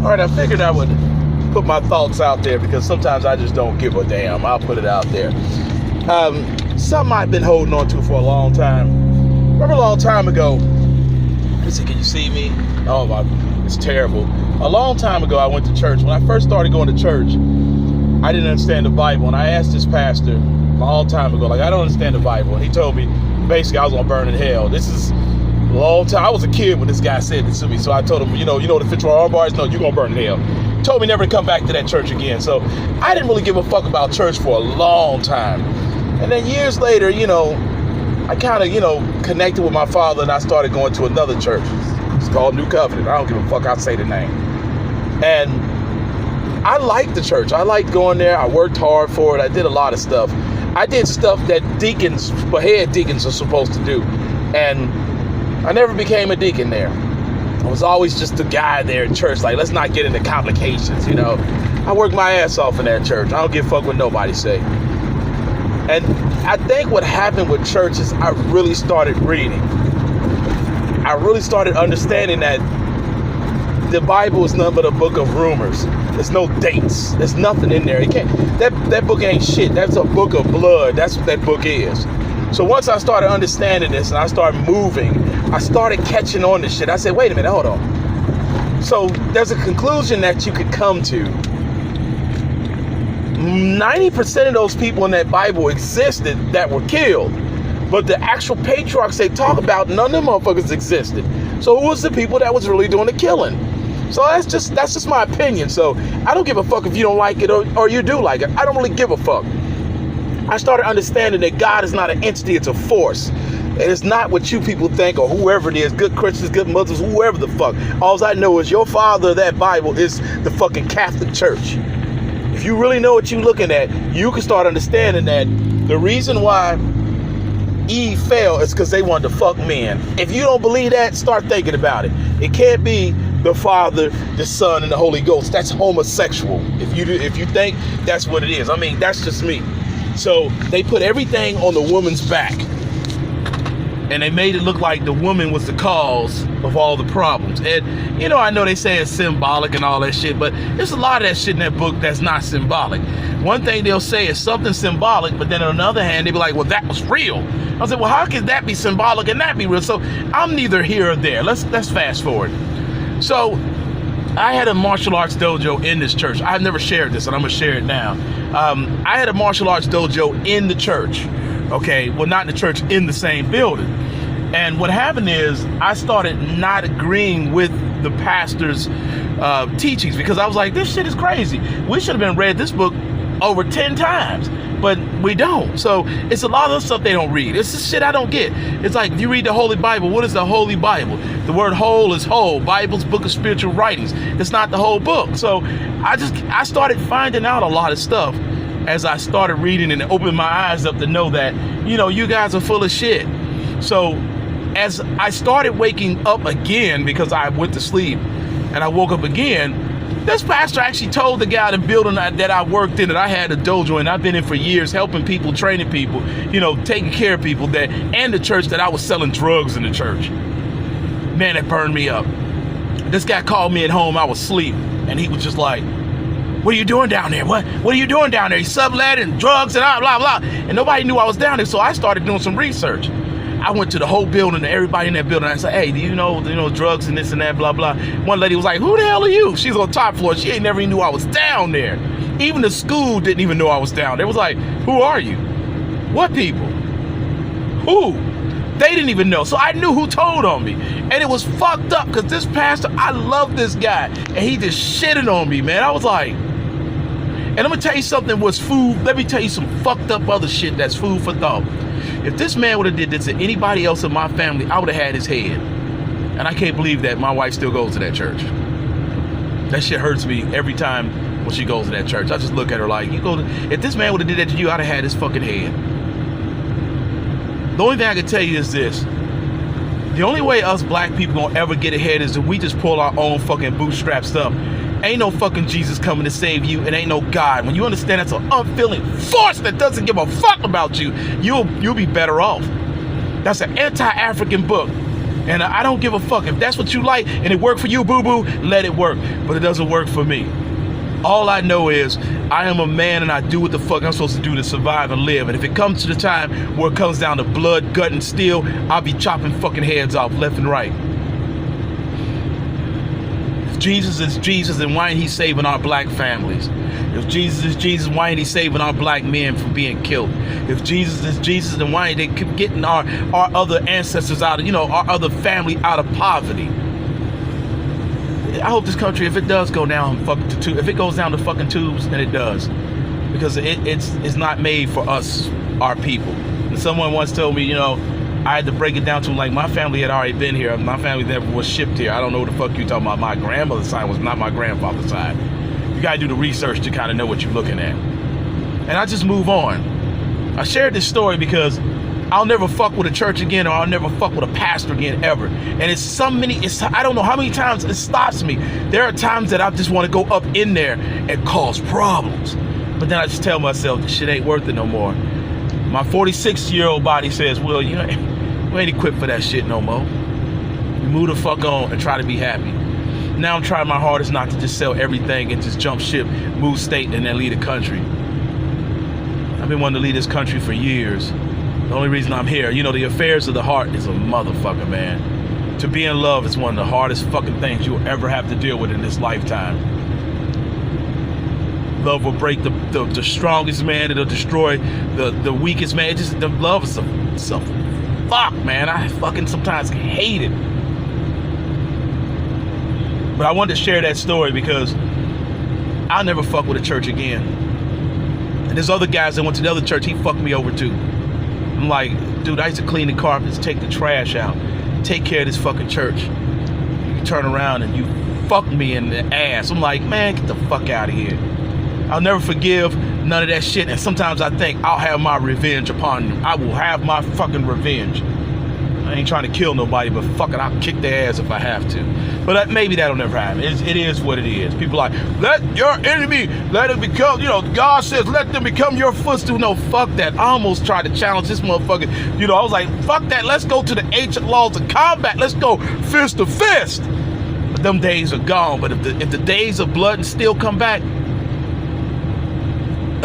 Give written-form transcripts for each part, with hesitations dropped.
All right, I figured I would put my thoughts out there because sometimes I just don't give a damn. I'll put it out there. Something I've been holding on to for a long time. Remember a long time ago, I said, can you see me? Oh, it's terrible. A long time ago, I went to church. When I first started going to church, I didn't understand the Bible. And I asked this pastor a long time ago, like, I don't understand the Bible. And he told me, basically, I was going to burn in hell. This is a long time. I was a kid when this guy said this to me. So I told him, you know the Fitzroy arm bars? No, you're going to burn in hell. He told me never to come back to that church again. So I didn't really give a fuck about church for a long time. And then years later, I kind of, connected with my father and I started going to another church. It's called New Covenant. I don't give a fuck. I'll say the name. And I liked the church. I liked going there. I worked hard for it. I did a lot of stuff. I did stuff that head deacons are supposed to do. And I never became a deacon there. I was always just the guy there in church. Like, let's not get into complications, I worked my ass off in that church. I don't give a fuck what nobody say. And I think what happened with church is I really started reading. I really started understanding that the Bible is nothing but a book of rumors. There's no dates. There's nothing in there. That book ain't shit. That's a book of blood. That's what that book is. So once I started understanding this and I started moving, I started catching on to shit. I said, wait a minute, hold on. So there's a conclusion that you could come to. 90% of those people in that Bible existed that were killed. But the actual patriarchs they talk about, none of them motherfuckers existed. So who was the people that was really doing the killing? So that's just my opinion. So I don't give a fuck if you don't like it or you do like it. I don't really give a fuck. I started understanding that God is not an entity, it's a force. And it's not what you people think or whoever it is, good Christians, good Muslims, whoever the fuck. All I know is your father of that Bible is the fucking Catholic Church. If you really know what you're looking at, you can start understanding that the reason why Eve fell is because they wanted to fuck men. If you don't believe that, start thinking about it. It can't be the Father, the Son, and the Holy Ghost. That's homosexual. If you think that's what it is. I mean, that's just me. So they put everything on the woman's back. And they made it look like the woman was the cause of all the problems. And, I know they say it's symbolic and all that shit, but there's a lot of that shit in that book that's not symbolic. One thing they'll say is something symbolic, but then on the other hand, they'll be like, well, that was real. I said, well, how can that be symbolic and that be real? So I'm neither here or there. Let's fast forward. So I had a martial arts dojo in this church. I've never shared this, and I'm going to share it now. I had a martial arts dojo in the church. Okay, well, not in the church, in the same building. And what happened is I started not agreeing with the pastor's teachings because I was like, this shit is crazy. We should have been read this book over 10 times, but we don't. So it's a lot of stuff they don't read. It's the shit I don't get. It's like, if you read the Holy Bible, what is the Holy Bible? The word whole is whole. Bible's book of spiritual writings. It's not the whole book. So I started finding out a lot of stuff as I started reading and opened my eyes up to know that, you guys are full of shit. So as I started waking up again, because I went to sleep and I woke up again, this pastor actually told the guy in the building that I worked in, that I had a dojo and I've been in for years, helping people, training people, taking care of people, and the church, that I was selling drugs in the church. Man, that burned me up. This guy called me at home. I was asleep, and he was just like, what are you doing down there? What are you doing down there? He's subletting drugs and blah, blah. And nobody knew I was down there, so I started doing some research. I went to the whole building, to everybody in that building. I said, hey, do you know drugs and this and that, blah, blah. One lady was like, who the hell are you? She's on top floor. She ain't never even knew I was down there. Even the school didn't even know I was down there. It was like, who are you? What people? Who? They didn't even know. So I knew who told on me. And it was fucked up because this pastor, I love this guy. And he just shitted on me, man. I was like, and I'm going to tell you something was food. Let me tell you some fucked up other shit that's food for thought. If this man would have did this to anybody else in my family, I would have had his head. And I can't believe that my wife still goes to that church. That shit hurts me every time when she goes to that church. I just look at her like, if this man would have did that to you, I'd have had his fucking head. The only thing I can tell you is this. The only way us black people gonna ever get ahead is if we just pull our own fucking bootstraps up. Ain't no fucking Jesus coming to save you, and ain't no God. When you understand that's an unfeeling force that doesn't give a fuck about you, you'll be better off. That's an anti-African book. And I don't give a fuck. If that's what you like and it worked for you, boo-boo, let it work. But it doesn't work for me. All I know is I am a man and I do what the fuck I'm supposed to do to survive and live. And if it comes to the time where it comes down to blood, gut, and steel, I'll be chopping fucking heads off left and right. If Jesus is Jesus, then why ain't he saving our black families? If Jesus is Jesus, why ain't he saving our black men from being killed? If Jesus is Jesus, then why ain't they getting our other ancestors out of, our other family out of poverty? I hope this country, if it does go down if it goes down to fucking tubes, then it does. Because it's not made for us, our people. And someone once told me, I had to break it down to like my family had already been here. My family never was shipped here. I don't know what the fuck you talking about. My grandmother's side was not my grandfather's side. You gotta do the research to kind of know what you're looking at. And I just move on. I shared this story because I'll never fuck with a church again, or I'll never fuck with a pastor again, ever. And I don't know how many times it stops me. There are times that I just want to go up in there and cause problems. But then I just tell myself, this shit ain't worth it no more. My 46-year-old body says, well, you ain't equipped for that shit no more. You move the fuck on and try to be happy. Now I'm trying my hardest not to just sell everything and just jump ship, move state, and then leave the country. I've been wanting to leave this country for years. The only reason I'm here, the affairs of the heart is a motherfucker, man. To be in love is one of the hardest fucking things you'll ever have to deal with in this lifetime. Love will break the strongest man. It'll destroy the weakest man. The love is some fuck, man. I fucking sometimes hate it. But I wanted to share that story because I'll never fuck with a church again. And there's other guys that went to the other church, he fucked me over too. I'm like, dude, I used to clean the carpets, take the trash out, take care of this fucking church. You turn around and you fuck me in the ass. I'm like, man, get the fuck out of here. I'll never forgive none of that shit. And sometimes I think I'll have my revenge upon you. I will have my fucking revenge. I ain't trying to kill nobody, but fuck it, I'll kick their ass if I have to. But maybe that'll never happen. It is what it is. People are like, let your enemy, let it become, God says, let them become your footstool. No, fuck that. I almost tried to challenge this motherfucker. I was like, fuck that. Let's go to the ancient laws of combat. Let's go fist to fist. But them days are gone. But if the days of blood and steel come back,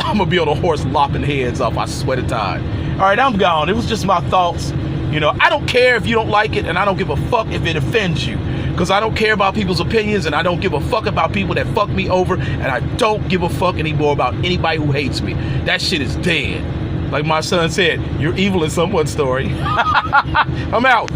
I'm going to be on a horse lopping heads off. I swear to God. All right, I'm gone. It was just my thoughts. I don't care if you don't like it, and I don't give a fuck if it offends you. Because I don't care about people's opinions, and I don't give a fuck about people that fuck me over, and I don't give a fuck anymore about anybody who hates me. That shit is dead. Like my son said, you're evil in someone's story. I'm out.